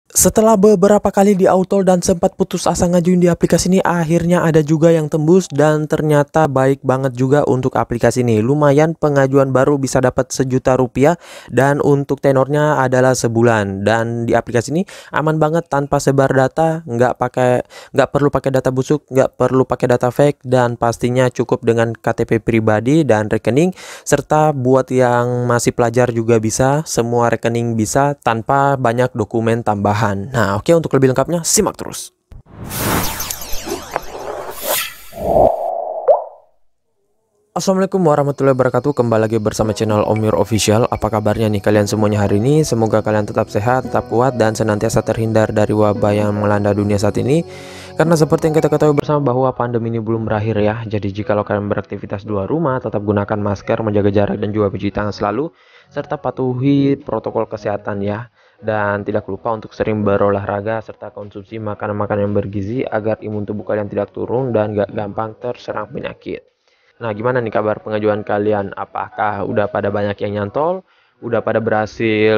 Setelah beberapa kali di auto dan sempat putus asa ngajuin di aplikasi ini, akhirnya ada juga yang tembus dan ternyata baik banget juga untuk aplikasi ini. Lumayan, pengajuan baru bisa dapat Rp1.000.000 dan untuk tenornya adalah sebulan. Dan di aplikasi ini aman banget tanpa sebar data, nggak perlu pakai data busuk, nggak perlu pakai data fake, dan pastinya cukup dengan KTP pribadi dan rekening. Serta buat yang masih pelajar juga bisa, semua rekening bisa tanpa banyak dokumen tambahan. Nah, oke, untuk lebih lengkapnya simak terus. Assalamualaikum warahmatullahi wabarakatuh. Kembali lagi bersama channel Om Yur Official. Apa kabarnya nih kalian semuanya hari ini? Semoga kalian tetap sehat, tetap kuat, dan senantiasa terhindar dari wabah yang melanda dunia saat ini. Karena seperti yang kita ketahui bersama bahwa pandemi ini belum berakhir ya. Jadi jikalau kalian beraktivitas di luar rumah, tetap gunakan masker, menjaga jarak, dan juga cuci tangan selalu, serta patuhi protokol kesehatan ya. Dan tidak lupa untuk sering berolahraga serta konsumsi makanan-makanan yang bergizi agar imun tubuh kalian tidak turun dan gak gampang terserang penyakit. Nah, gimana nih kabar pengajuan kalian? Apakah udah pada banyak yang nyantol? Udah pada berhasil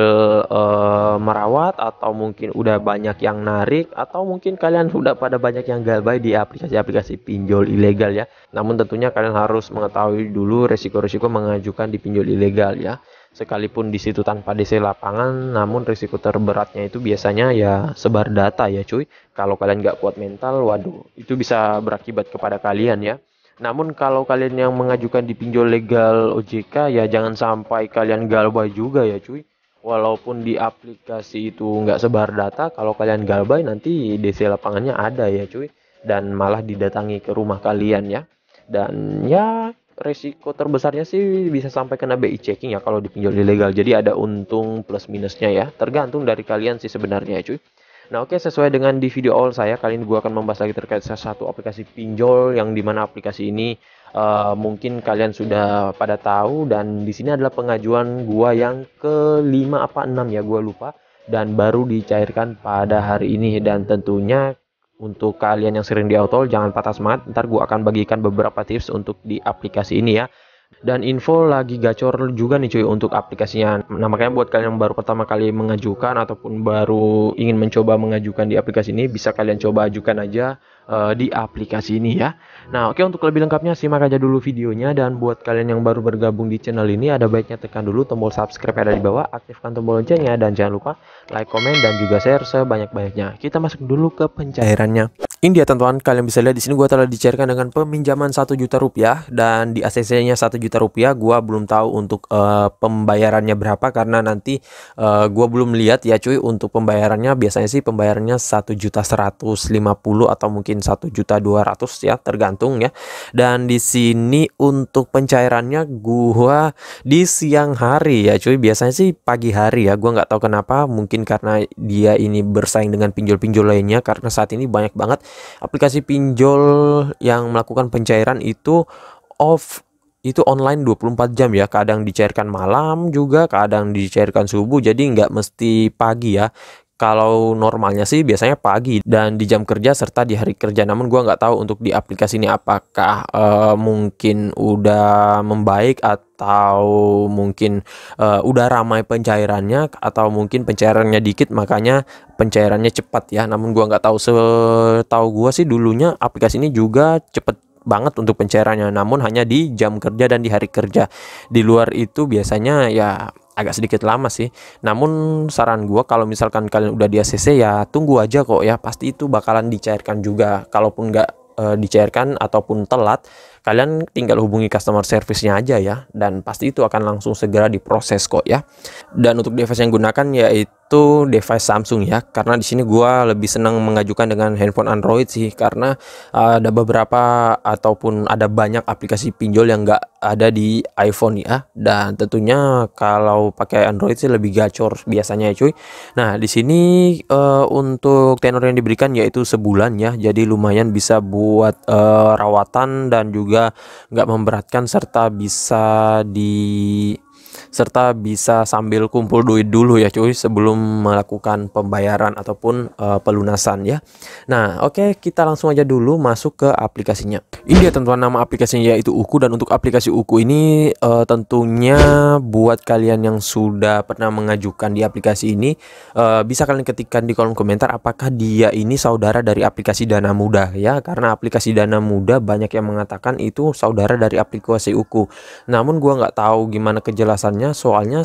merawat? Atau mungkin udah banyak yang narik? Atau mungkin kalian udah pada banyak yang galbay di aplikasi-aplikasi pinjol ilegal ya? Namun tentunya kalian harus mengetahui dulu resiko-resiko mengajukan di pinjol ilegal ya. Sekalipun di situ tanpa DC lapangan, namun risiko terberatnya itu biasanya ya sebar data ya cuy. Kalau kalian nggak kuat mental, waduh, itu bisa berakibat kepada kalian ya. Namun kalau kalian yang mengajukan di pinjol legal OJK ya jangan sampai kalian galbay juga ya cuy. Walaupun di aplikasi itu nggak sebar data, kalau kalian galbay nanti DC lapangannya ada ya cuy. Dan malah didatangi ke rumah kalian ya. Dan ya resiko terbesarnya sih bisa sampai kena BI checking ya kalau di pinjol ilegal. Jadi ada untung plus minusnya ya. Tergantung dari kalian sih sebenarnya ya cuy. Nah oke, sesuai dengan di video awal saya, kali ini gue akan membahas lagi terkait salah satu aplikasi pinjol yang dimana aplikasi ini mungkin kalian sudah pada tahu, dan di sini adalah pengajuan gue yang kelima apa enam ya gue lupa, dan baru dicairkan pada hari ini. Dan tentunya untuk kalian yang sering di auto jangan patah semangat, ntar gue akan bagikan beberapa tips untuk di aplikasi ini ya. Dan info lagi gacor juga nih cuy untuk aplikasinya. Nah makanya buat kalian yang baru pertama kali mengajukan ataupun baru ingin mencoba mengajukan di aplikasi ini, bisa kalian coba ajukan aja di aplikasi ini ya. Nah oke, untuk lebih lengkapnya simak aja dulu videonya. Dan buat kalian yang baru bergabung di channel ini, ada baiknya tekan dulu tombol subscribe yang ada di bawah, aktifkan tombol loncengnya, dan jangan lupa like, komen, dan juga share sebanyak-banyaknya. Kita masuk dulu ke pencairannya. Ini dia teman-teman, kalian bisa lihat di sini gua telah dicairkan dengan peminjaman Rp1.000.000 dan di ACC-nya Rp1.000.000. Gua belum tahu untuk pembayarannya berapa karena nanti gua belum lihat ya cuy. Untuk pembayarannya biasanya sih pembayarannya 1.150.000 atau mungkin 1.200.000 ya, tergantung ya. Dan di sini untuk pencairannya gua di siang hari ya cuy. Biasanya sih pagi hari ya. Gua nggak tahu kenapa, mungkin karena dia ini bersaing dengan pinjol-pinjol lainnya, karena saat ini banyak banget aplikasi pinjol yang melakukan pencairan itu itu online 24 jam ya. Kadang dicairkan malam juga, kadang dicairkan subuh, jadi nggak mesti pagi ya. Kalau normalnya sih biasanya pagi dan di jam kerja serta di hari kerja. Namun gua nggak tahu untuk di aplikasi ini apakah mungkin udah membaik, atau mungkin udah ramai pencairannya, atau mungkin pencairannya dikit makanya pencairannya cepat ya. Namun gua nggak tahu, setahu gua sih dulunya aplikasi ini juga cepet banget untuk pencairannya, namun hanya di jam kerja dan di hari kerja. Di luar itu biasanya ya agak sedikit lama sih. Namun saran gua, kalau misalkan kalian udah di ACC ya tunggu aja kok ya, pasti itu bakalan dicairkan juga. Kalaupun nggak dicairkan ataupun telat, kalian tinggal hubungi customer service-nya aja ya, dan pasti itu akan langsung segera diproses kok ya. Dan untuk device yang gunakan yaitu device Samsung ya, karena di sini gua lebih senang mengajukan dengan handphone Android sih, karena ada beberapa ataupun ada banyak aplikasi pinjol yang nggak ada di iPhone ya. Dan tentunya kalau pakai Android sih lebih gacor biasanya ya cuy. Nah di sini untuk tenor yang diberikan yaitu sebulan ya, jadi lumayan bisa buat rawatan dan juga nggak memberatkan, serta bisa serta bisa sambil kumpul duit dulu ya cuy sebelum melakukan pembayaran ataupun pelunasan ya. Nah, oke, kita langsung aja dulu masuk ke aplikasinya. Ini dia teman-teman, nama aplikasinya yaitu Uku, dan untuk aplikasi Uku ini tentunya buat kalian yang sudah pernah mengajukan di aplikasi ini, bisa kalian ketikkan di kolom komentar apakah dia ini saudara dari aplikasi Dana Muda ya, karena aplikasi Dana Muda banyak yang mengatakan itu saudara dari aplikasi Uku. Namun gua nggak tahu gimana kejelasannya, soalnya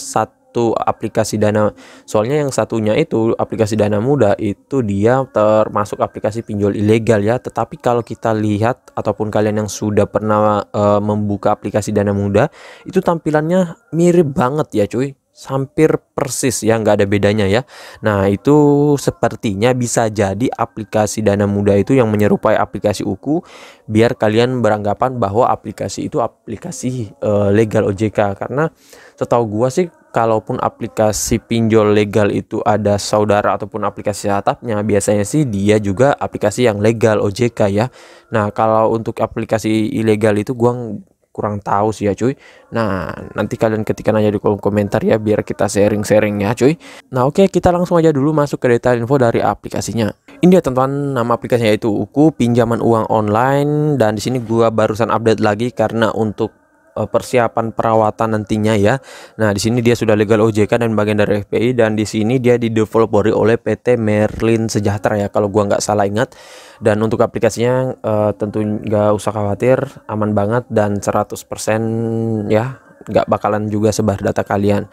yang satunya itu aplikasi Dana Muda itu dia termasuk aplikasi pinjol ilegal ya. Tetapi kalau kita lihat ataupun kalian yang sudah pernah membuka aplikasi Dana Muda, itu tampilannya mirip banget ya cuy, hampir persis ya, nggak ada bedanya ya. Nah, itu sepertinya bisa jadi aplikasi Dana Muda itu yang menyerupai aplikasi Uku, biar kalian beranggapan bahwa aplikasi itu aplikasi legal OJK. Karena setahu gua sih, kalaupun aplikasi pinjol legal itu ada saudara ataupun aplikasi atapnya, biasanya sih dia juga aplikasi yang legal OJK ya. Nah, kalau untuk aplikasi ilegal itu gua kurang tahu sih ya cuy. Nah, nanti kalian ketikkan aja di kolom komentar ya, biar kita sharing-sharing ya cuy. Nah, oke, kita langsung aja dulu masuk ke detail info dari aplikasinya. Ini ya teman-teman, nama aplikasinya itu Uku, pinjaman uang online, dan di sini gua barusan update lagi karena untuk persiapan perawatan nantinya ya. Nah, di sini dia sudah legal OJK dan bagian dari FPI, dan di sini dia dideveloperi oleh PT Merlin Sejahtera ya, kalau gua nggak salah ingat. Dan untuk aplikasinya tentu nggak usah khawatir, aman banget dan 100% ya, nggak bakalan juga sebar data kalian.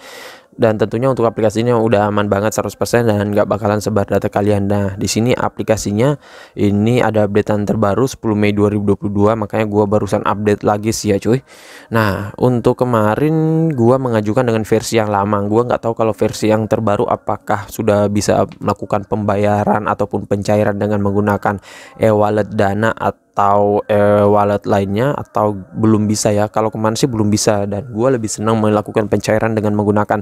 Dan tentunya untuk aplikasinya udah aman banget 100% dan nggak bakalan sebar data kalian. Nah, di sini aplikasinya ini ada updatean terbaru 10 Mei 2022, makanya gua barusan update lagi sih ya cuy. Nah, untuk kemarin gua mengajukan dengan versi yang lama. Gua nggak tahu kalau versi yang terbaru apakah sudah bisa melakukan pembayaran ataupun pencairan dengan menggunakan e-wallet Dana atau wallet lainnya, atau belum bisa ya. Kalau kemarin sih belum bisa, dan gue lebih senang melakukan pencairan dengan menggunakan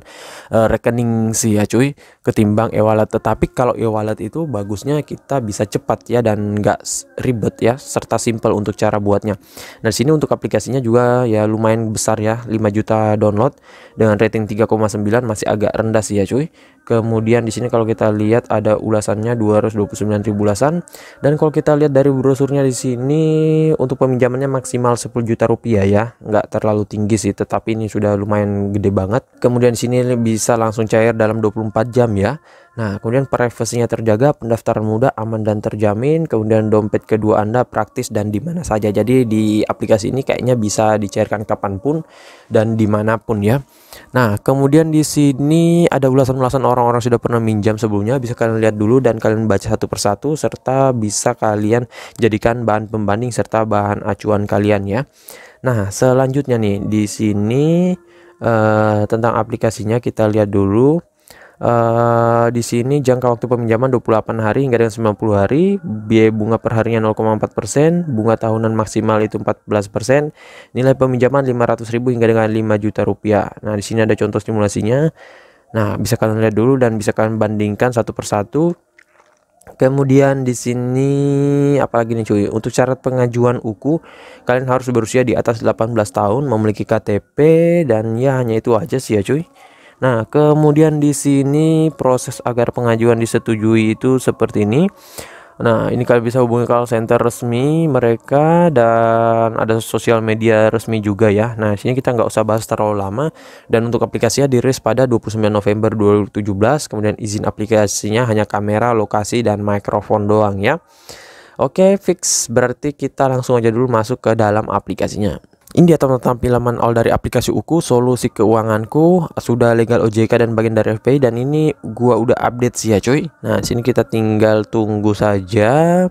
rekening sih ya cuy, ketimbang e-wallet. Tetapi kalau e-wallet itu bagusnya kita bisa cepat ya, dan nggak ribet ya, serta simple untuk cara buatnya. Nah, sini untuk aplikasinya juga ya lumayan besar ya, 5 juta download dengan rating 3,9, masih agak rendah sih ya cuy. Kemudian di sini kalau kita lihat ada ulasannya 229.000 ulasan, dan kalau kita lihat dari brosurnya di sini untuk peminjamannya maksimal 10 juta rupiah ya, nggak terlalu tinggi sih, tetapi ini sudah lumayan gede banget. Kemudian di sini bisa langsung cair dalam 24 jam ya. Nah, kemudian privasinya terjaga, pendaftaran mudah, aman dan terjamin, kemudian dompet kedua Anda praktis dan di mana saja. Jadi di aplikasi ini kayaknya bisa dicairkan kapanpun dan dimanapun ya. Nah, kemudian di sini ada ulasan-ulasan orang-orang sudah pernah minjam sebelumnya, bisa kalian lihat dulu dan kalian baca satu persatu, serta bisa kalian jadikan bahan pembanding serta bahan acuan kalian ya. Nah, selanjutnya nih di sini tentang aplikasinya kita lihat dulu. Di sini jangka waktu peminjaman 28 hari hingga dengan 90 hari, biaya bunga perharinya 0,4%, bunga tahunan maksimal itu 14%, nilai peminjaman 500.000 hingga dengan 5 juta rupiah. Nah, di sini ada contoh simulasinya. Nah, bisa kalian lihat dulu dan bisa kalian bandingkan satu persatu. Kemudian di sini apalagi nih cuy, untuk syarat pengajuan Uku, kalian harus berusia di atas 18 tahun, memiliki KTP, dan ya hanya itu aja sih ya cuy. Nah, kemudian di sini proses agar pengajuan disetujui itu seperti ini. Nah, ini kalian bisa hubungi call center resmi mereka, dan ada sosial media resmi juga ya. Nah, sini kita nggak usah bahas terlalu lama. Dan untuk aplikasinya dirilis pada 29 November 2017. Kemudian izin aplikasinya hanya kamera, lokasi, dan mikrofon doang ya. Oke, fix. Berarti kita langsung aja dulu masuk ke dalam aplikasinya. Ini dia teman-teman tampilan awal dari aplikasi Uku, solusi keuanganku, sudah legal OJK dan bagian dari FPI, dan ini gua udah update sih ya cuy. Nah, sini kita tinggal tunggu saja.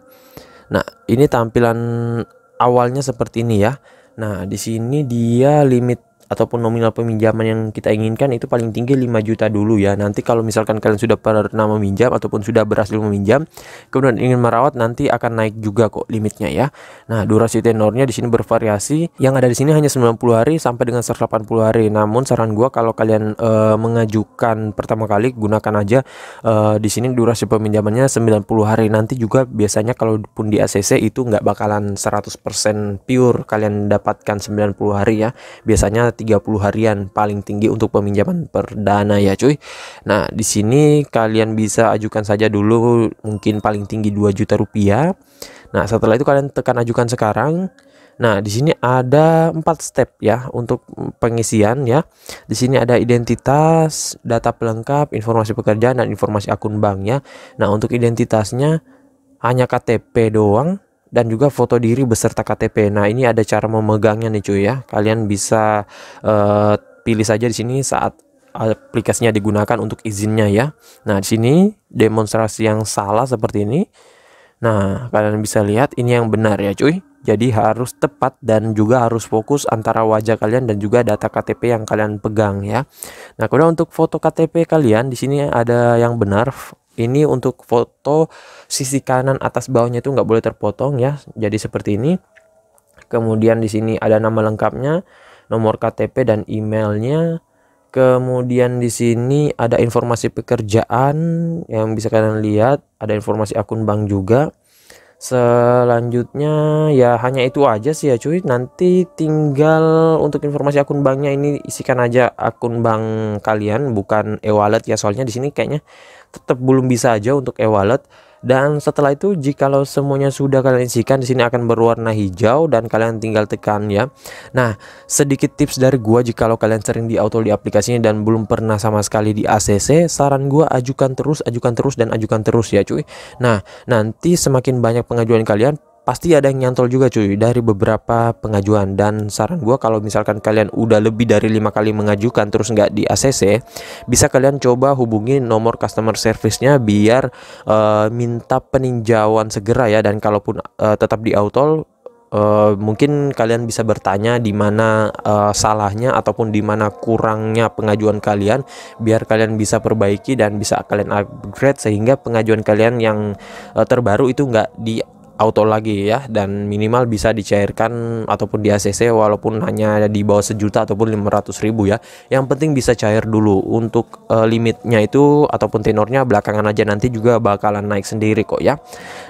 Nah, ini tampilan awalnya seperti ini ya. Nah, di sini dia limit ataupun nominal peminjaman yang kita inginkan itu paling tinggi 5 juta dulu ya. Nanti kalau misalkan kalian sudah pernah meminjam ataupun sudah berhasil meminjam kemudian ingin merawat, nanti akan naik juga kok limitnya ya. Nah, durasi tenornya di sini bervariasi. Yang ada di sini hanya 90 hari sampai dengan 180 hari. Namun saran gua kalau kalian mengajukan pertama kali, gunakan aja di sini durasi peminjamannya 90 hari. Nanti juga biasanya kalaupun di ACC itu nggak bakalan 100% pure kalian dapatkan 90 hari ya. Biasanya 30 harian paling tinggi untuk peminjaman perdana ya cuy. Nah, di sini kalian bisa ajukan saja dulu mungkin paling tinggi 2 juta rupiah. Nah, setelah itu kalian tekan ajukan sekarang. Nah, di sini ada 4 step ya untuk pengisian ya. Di sini ada identitas, data pelengkap, informasi pekerjaan dan informasi akun bank ya. Nah, untuk identitasnya hanya KTP doang dan juga foto diri beserta KTP. Nah, ini ada cara memegangnya nih cuy ya. Kalian bisa pilih saja di sini saat aplikasinya digunakan untuk izinnya ya. Nah, di sini demonstrasi yang salah seperti ini. Nah, kalian bisa lihat ini yang benar ya cuy. Jadi harus tepat dan juga harus fokus antara wajah kalian dan juga data KTP yang kalian pegang ya. Nah, kemudian untuk foto KTP kalian di sini ada yang benar. Ini untuk foto sisi kanan atas bawahnya itu nggak boleh terpotong ya. Jadi seperti ini. Kemudian di sini ada nama lengkapnya, nomor KTP dan emailnya. Kemudian di sini ada informasi pekerjaan yang bisa kalian lihat, ada informasi akun bank juga. Selanjutnya ya hanya itu aja sih ya cuy. Nanti tinggal untuk informasi akun banknya ini isikan aja akun bank kalian, bukan e-wallet ya, soalnya di sini kayaknya tetap belum bisa aja untuk e-wallet. Dan setelah itu jikalau semuanya sudah kalian isikan, di sini akan berwarna hijau dan kalian tinggal tekan ya. Nah, sedikit tips dari gua, jikalau kalian sering di auto di aplikasinya dan belum pernah sama sekali di ACC, saran gua ajukan terus dan ajukan terus ya cuy. Nah, nanti semakin banyak pengajuan kalian, pasti ada yang nyantol juga cuy dari beberapa pengajuan. Dan saran gua kalau misalkan kalian udah lebih dari 5 kali mengajukan terus nggak di ACC, bisa kalian coba hubungi nomor customer service-nya biar minta peninjauan segera ya. Dan kalaupun tetap di auto, mungkin kalian bisa bertanya di mana salahnya ataupun di mana kurangnya pengajuan kalian, biar kalian bisa perbaiki dan bisa kalian upgrade sehingga pengajuan kalian yang terbaru itu nggak di auto lagi ya, dan minimal bisa dicairkan ataupun di ACC walaupun hanya di bawah 1 juta ataupun 500.000 ya. Yang penting bisa cair dulu. Untuk limitnya itu ataupun tenornya belakangan aja, nanti juga bakalan naik sendiri kok ya.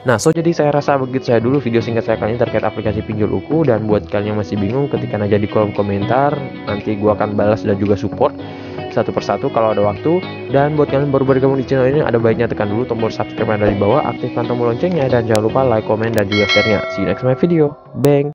Nah, jadi saya rasa begitu saya dulu video singkat saya kali ini terkait aplikasi pinjol UKU. Dan buat kalian yang masih bingung, ketikkan aja di kolom komentar, nanti gua akan balas dan juga support satu persatu kalau ada waktu. Dan buat kalian baru bergabung di channel ini, ada baiknya tekan dulu tombol subscribe yang ada di bawah, aktifkan tombol loncengnya, dan jangan lupa like, komen, dan juga share-nya. See you next my video. Bang.